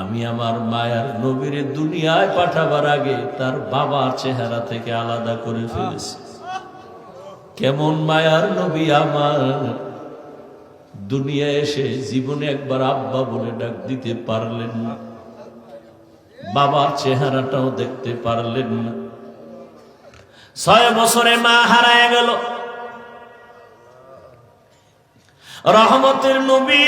আমি আমার মায়ার নবীরে দুনিয়ায় পাঠাবার আগে তার বাবার চেহারা থেকে আলাদা করে ফেলেছি। কেমন মায়ার নবী আমার, দুনিয়া এসে জীবনে একবার আব্বা বলে ডাক দিতে পারলেন না, বাবার চেহারাটাও দেখতে পারলেন না। 6 বছরে মা হারায় গেল। রহমতের নবী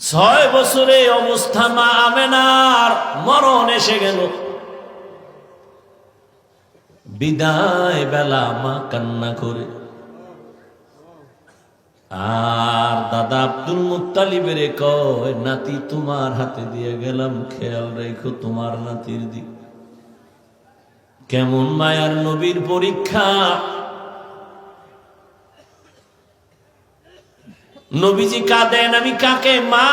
ছয় বছরে অবস্থা মা আমেনার মরণ এসে গেল। বিদায় বেলা মা কান্না করে, আর দাদা আব্দুল মুত্তালিবের কয়, নাতি তোমার হাতে দিয়ে গেলাম, খেয়াল রেখো তোমার নাতির দিক। কেমন মায়ার নবীর পরীক্ষা! নবীজি কাঁদেন, আমি কাকে মা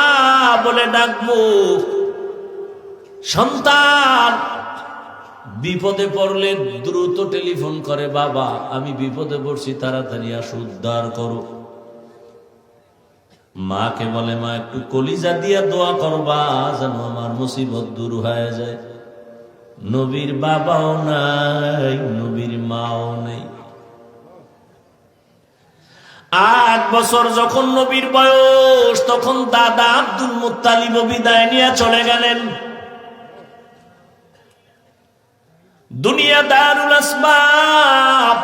বলে ডাকবো? সন্তান বিপদে পড়লে দ্রুত টেলিফোন করে, বাবা আমি বিপদে পড়ছি, তাড়াতাড়ি আসো, উদ্ধার করো। মাকে বলে, মা একটু কলিজা দিয়া দোয়া করবা যেন আমার মুসিবত দূর হয়ে যায়। নবীর বাবাও নাই, নবীর মাও নেই। 8 বছর যখন নবীর বয়স, তখন দাদা আব্দুল মুত্তালিব বিদায় নিয়ে চলে গেলেন। দুনিয়া দারুল আসবাব।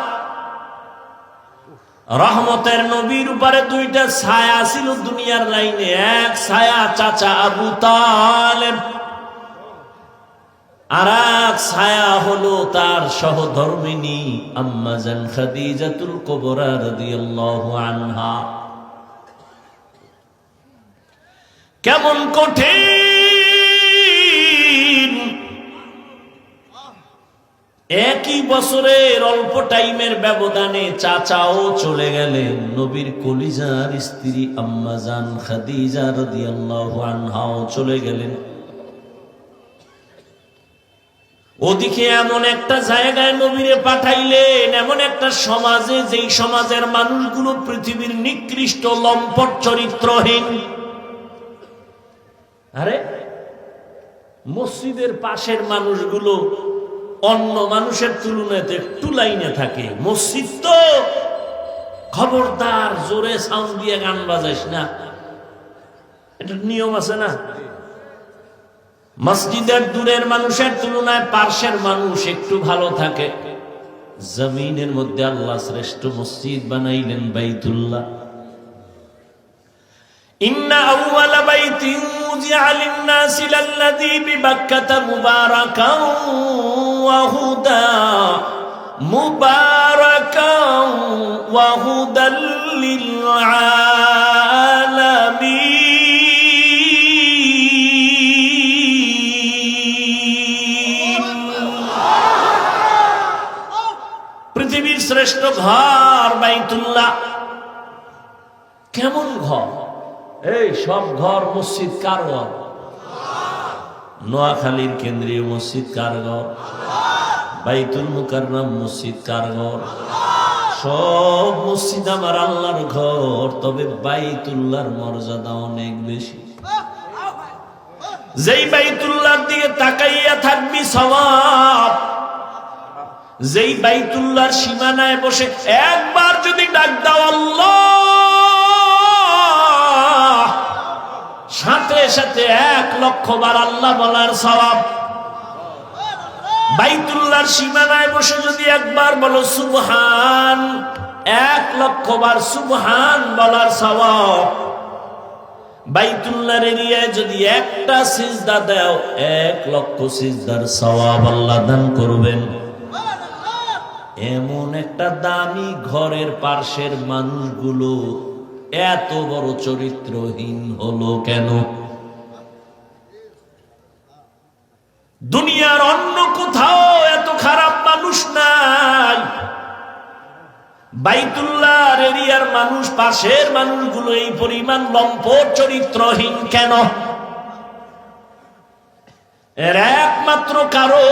রহমতের নবীর উপরে 2টা ছায়া ছিল দুনিয়ার লাইনে। এক ছায়া চাচা আবু তালেব, আর এক ছায়া হলো তার সহধর্মিনী আম্মা জান খাদিজাতুল কুবরা রাদিয়াল্লাহু আনহা। কেমন কঠিন! একই বছরের অল্প টাইমের ব্যবধানে চাচাও চলে গেলেন, নবীর কলিজার স্ত্রী আম্মা জান খাদিজা রাদিয়াল্লাহু আনহাও চলে গেলেন। ওদিকে এমন একটা জায়গায় নবীরে পাঠাইলেন, এমন একটা সমাজে, যেই সমাজের মানুষগুলো পৃথিবীর নিকৃষ্ট লম্পট চরিত্রহীন। আরে মসজিদের পাশের মানুষগুলো অন্য মানুষের তুলনায় একটু লাইনে থাকে। মসজিদ তো, খবরদার জোরে সাউন্ড দিয়ে গান বাজাইস না, এটা নিয়ম আছে না? মসজিদের দূরের মানুষের তুলনায় পার্শ্বের মানুষ একটু ভালো থাকে। জমিনের মধ্যে আল্লাহ শ্রেষ্ঠ মসজিদ বানাইলেন বাইতুল্লাহ। ইন্না আউওয়ালা বাইতিন উযিআ লিন-নাসি লাল্লাযী বিবাক্কাতা মুবারাকান ওয়া হুদা, মুবারাকান ওয়া হুদাল লিল আলামিন। পৃথিবীর শ্রেষ্ঠ ঘর বাইতুল্লাহ। কেমন ঘর! এই সব ঘর মসজিদ কার ঘর? নোয়াখালীর কেন্দ্রীয় মসজিদ কার ঘর? বাইতুল মুকাররম মসজিদ কার ঘর? সব মসজিদ আমার আল্লাহর ঘর, তবে বাইতুল্লাহর মর্যাদা অনেক বেশি। যেই বাইতুল্লাহর দিকে তাকাইয়া থাকবি সওয়াব, যেই বাইতুল্লাহর সীমানায় বসে একবার যদি ডাক দাও আল্লাহ, সাথে সাথে 1,00,000 বার আল্লাহ বলার সওয়াব। বাইতুল্লাহর সীমানায় বসে যদি একবার বলো সুবহান, 1,00,000 বার সুবহান বলার সওয়াব। বাইতুল্লাহর এরিয়ায় যদি একটা সিজদা দাও, 1,00,000 সিজদার সওয়াব আল্লাহ দান করবেন। এমন একটা দামি ঘরের পার্শ্বের মানুষগুলো এত বড় চরিত্রহীন হলো কেন? দুনিয়ার অন্য কোথাও এত খারাপ মানুষ নাই। বাইতুল্লাহর এরিয়ার মানুষ, পাশের মানুষগুলো এই পরিমাণ লম্পট চরিত্রহীন কেন? এর একমাত্র কারণ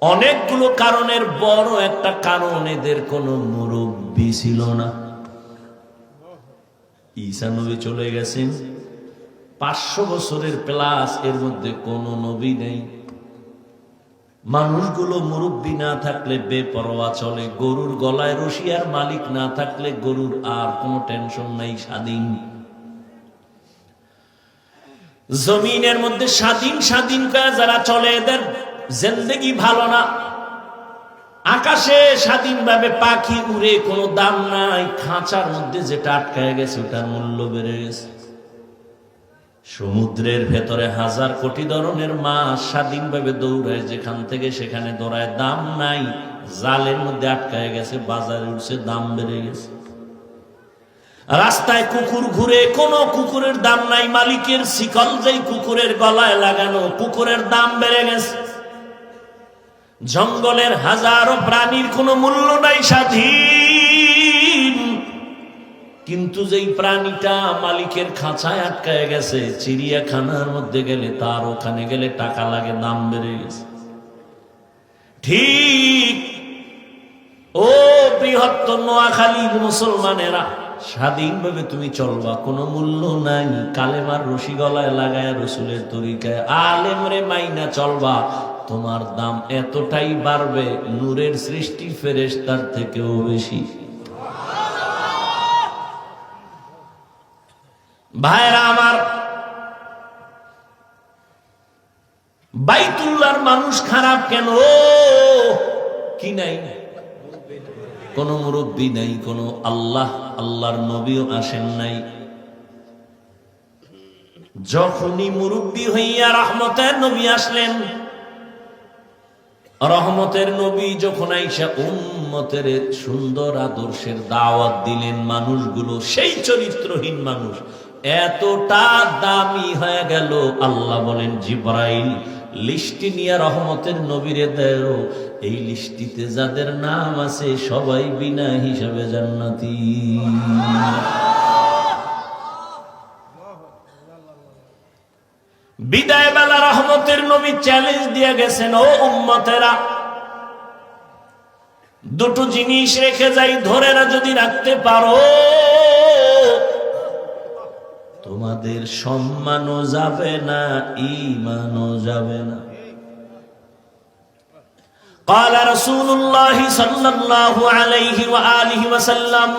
অনেকগুলো কারণের বড় একটা কারণ, এদের কোনো মুরব্বী ছিল না। ঈসা নবী চলে গেছেন, 500 বছরের প্লাস, এর মধ্যে কোনো নবী নেই। মানুষগুলো মুরব্বী না থাকলে বেপরোয়া চলে, গরুর গলায় রশি আর মালিক না থাকলে গরুর আর কোনো টেনশন নাই, স্বাধীন। জমিনের মধ্যে স্বাধীন স্বাধীন করে যারা চলে, এদের জিন্দেগি ভালো না। আকাশে স্বাধীনভাবে পাখি উড়ে, কোনো দাম নাই। খাঁচার মধ্যে যেটা আটকায় গেছে ওটার মূল্য বেড়ে গেছে। সমুদ্রের ভেতরে 1000 কোটি ধরনের মাছ স্বাধীনভাবে দৌড়ায়, যেখান থেকে সেখানে দৌড়ায়, দাম নাই। জালের মধ্যে আটকায় গেছে, বাজারে উঠছে, দাম বেড়ে গেছে। রাস্তায় কুকুর ঘুরে, কোন কুকুরের দাম নাই। মালিকের শিকল যেই কুকুরের গলায় লাগানো, কুকুরের দাম বেড়ে গেছে। জঙ্গলের হাজারো প্রাণীর কোনো মূল্য নাই, স্বাধীন। কিন্তু যেই প্রাণীটা মালিকের খাঁচায় আটকায় গেছে, চিড়িয়াখানার মধ্যে গেলে, তার ওখানে গেলে টাকা লাগে, দাম বেড়ে গেছে। ঠিক ও বৃহত্তর নোয়াখালীর মুসলমানেরা, স্বাধীনভাবে তুমি চলবা, কোনো মূল্য নাই। কালেমার রশি গলায় লাগায় রসুলের তরিকায় আলেম রে মাইনা চলবা, তোমার দাম এতটাই বাড়বে, নূরের সৃষ্টি ফেরেশতার থেকেও বেশি। ভাইরা আমার, বাইতুল্লাহর মানুষ খারাপ কেন? কি নাই? কোন মুরব্বী নাই, কোন আল্লাহর নবীও আসেন নাই। যখনই মুরব্বী হইয়া রহমতের নবী আসলেন, রহমতের নবী যখন আইসা উম্মতের সুন্দর আদর্শের দাওয়াত দিলেন, মানুষগুলো সেই চরিত্রহীন মানুষ এতটা দামি হয়ে গেল। আল্লাহ বলেন, জিবরাইল লিস্টি নিয়ে রহমতের নবীরে দেও, এই লিস্টিতে যাদের নাম আছে সবাই বিনা হিসাবে জান্নাতি। বিদায় বেলা রহমতের নবী চ্যালেঞ্জ দিয়ে গেছেন, ও উম্মতেরা, দুটো জিনিস রেখে যাই, ধরে না যদি রাখতে পারো, তোমাদের সম্মানও যাবে না, ঈমানও যাবে না। قال رسول الله صلى الله عليه وآله وسلم,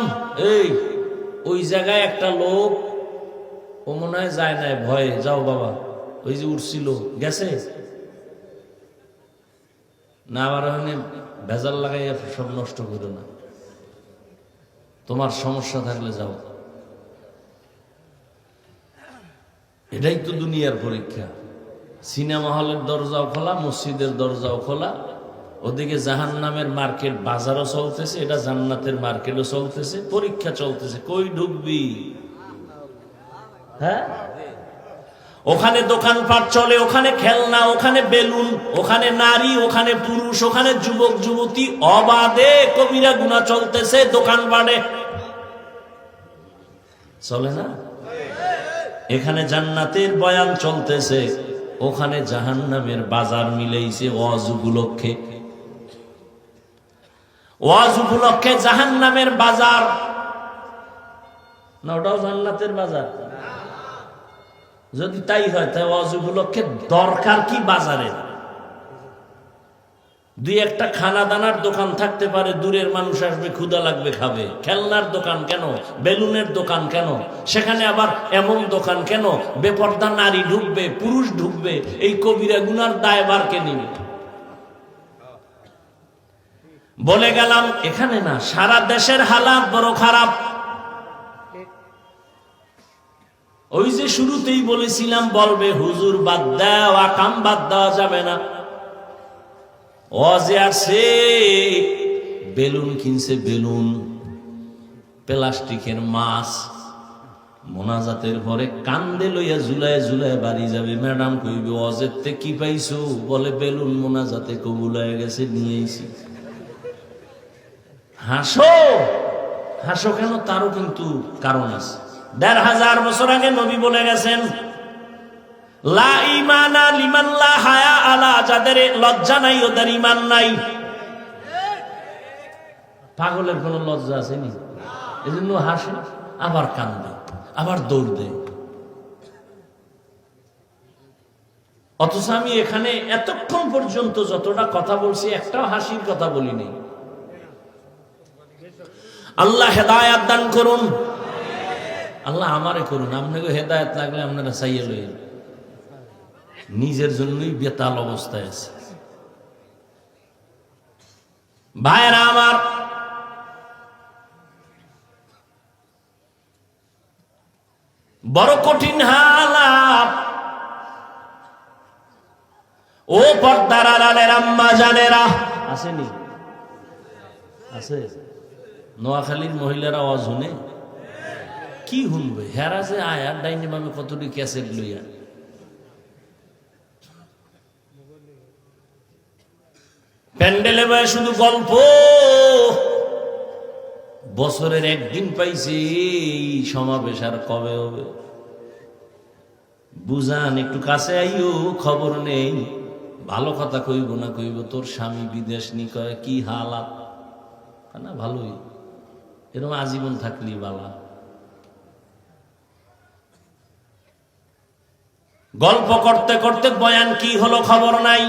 এই ওই জায়গায় একটা লোক, ও মনে হয় যায় না, ভয়ে, যাও বাবা, ওই যে উঠছিল গেছে না, আবার ওখানে ভেজাল লাগাইয়া সব নষ্ট করো না, তোমার সমস্যা থাকলে যাও। এটাই তো দুনিয়ার পরীক্ষা। সিনেমা হলের দরজাও খোলা, মসজিদের দরজাও খোলা, ওদিকে জাহান্নামের মার্কেট বাজারও চলতেছে, এটা জান্নাতের মার্কেটও চলতেছে, পরীক্ষা চলতেছে, কই ঢুকবি? হ্যাঁ, ওখানে দোকানপাট চলে, ওখানে খেলনা, ওখানে বেলুন, ওখানে নারী, ওখানে পুরুষ, ওখানে যুবক যুবতী, অবাধে কবিরা গুনাহ চলতেছে দোকানপাটে, চলে না? এখানে জান্নাতের বয়ান চলতেছে, ওখানে জাহান্নামের বাজার মিলেইছে ওয়াজ উপলক্ষে। ওয়াজ উপলক্ষে জাহান্নামের বাজার না, ওটাও জান্নাতের বাজার। যদি তাই হয়, তাই ওয়াজ উপলক্ষে দরকার কি বাজারে? দুই একটা খানা দানার দোকান থাকতে পারে, দূরের মানুষ আসবে, ক্ষুধা লাগবে, খাবে। খেলনার দোকান কেন? বেলুনের দোকান কেন? সেখানে আবার এমন দোকান কেন? বেপর্দা নারী ঢুকবে, পুরুষ ঢুকবে, এই কবিরা গুনার দায়ভার কে নিবে? বলে গেলাম, এখানে না, সারা দেশের হালাত বড় খারাপ। ওই যে শুরুতেই বলেছিলাম, বলবে হুজুর বাদ দাও, আকাম বাদ দেওয়া যাবে না। ওয়াজে আসে, বেলুন কিনছে, বেলুন, প্লাস্টিকের মাছ, মোনাজাতের পরে কান্দে লইয়া ঝুলায় ঝুলায় বাড়ি যাবে। ম্যাডাম কইবে, ওয়াজের তে কি পাইছো? বলে বেলুন মোনাজাতে কবুল হয়ে গেছে, নিয়েছি। হাসো, হাসো কেন? তারও কিন্তু কারণ আছে। ১৫০০ বছর আগে নবী বলে গেছেন, লা ঈমানা লিমান লা হায়া আলা, যাদের লজ্জা নাই ওদের ঈমান নাই। পাগলের কোনো লজ্জা আছে নি? এজন্য হাসে, আবার কান্দে, আবার দৌড় দেয়। অথচ আমি এখানে এতক্ষণ পর্যন্ত যতটা কথা বলছি একটাও হাসির কথা বলিনি। আল্লাহ হেদায়েত দান করুন, আল্লাহ আমারে করুন। আপনাকে হেদায়েত লাগলে আপনারা চাইয়ে লইন, নিজের জন্যই বেতাল অবস্থায় আছে। ভাইরা আমার, বড় কঠিন হালাত। ও পর্দার আড়ালের আম্মা জানেরা, আসেনি? আছে? নোয়াখালীর মহিলারা আওয়াজ শুনে কি শুনবে? হেরা যে আয়ার ডাইনি মামে কতটি ক্যাসেট লইয়া প্যান্ডেলে বয়ে শুধু গল্প। বছরের একদিন পাইছি, এই সমাবেশ আর কবে হবে? বুঝান, একটু কাছে আইও, খবর নেই। ভালো কথা কইব না কইব তোর স্বামী বিদেশ নি, কয় কি হালাত না? ভালোই, এরকম আজীবন থাকলি বালা। গল্প করতে করতে বয়ান কি হলো খবর নাই।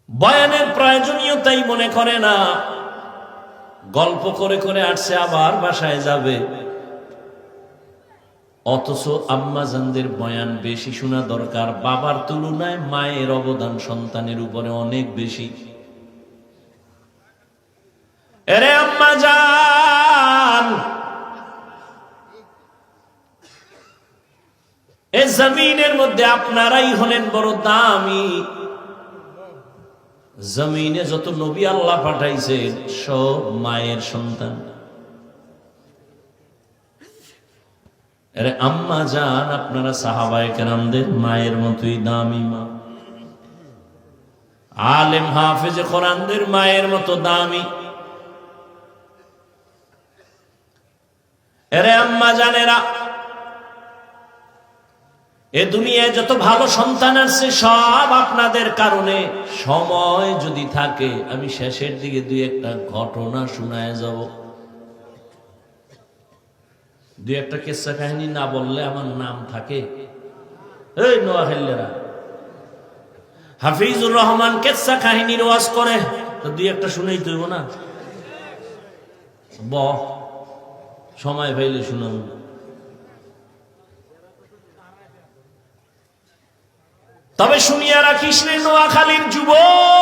বয়ানের প্রয়োজনীয়তাই মনে করে না, গল্প করে করে আসছে, আবার বাসায় যাবে। অথচ আম্মাজানদের বয়ান বেশি শোনা দরকার। বাবার তুলনায় মায়ের অবদান সন্তানের উপরে অনেক বেশি। এরে আম্মাজান, এই জমিনের মধ্যে আপনারাই হলেন বড় দামি। জমিনে যত নবী আল্লাহ পাঠাইছেন সব মায়ের সন্তান। আরে আম্মা জান, আপনারা সাহাবায়ে কেরামদের মায়ের মতোই দামি মা। আলেম হাফেজ কোরআনদের মায়ের মতো দামি। আরে আম্মা জানেরা, এ দুনিয়ায় যত ভালো সন্তান আছে সব আপনাদের কারণে। সময় যদি থাকে আমি শেষের দিকে দুই একটা ঘটনা শোনায় যাব। দুই একটা কিস্সা কাহিনী না বললে আমার নাম থাকে। এই নোয়াখালীরা, হাফিজুর রহমান কিস্সা কাহিনীর ওয়াজ করে, তো দুই একটা শুনেই তুইব না? সময় পাইলে শুনাব। তবে শুনিয়া রাখিস রে নোয়াখালীর যুবক,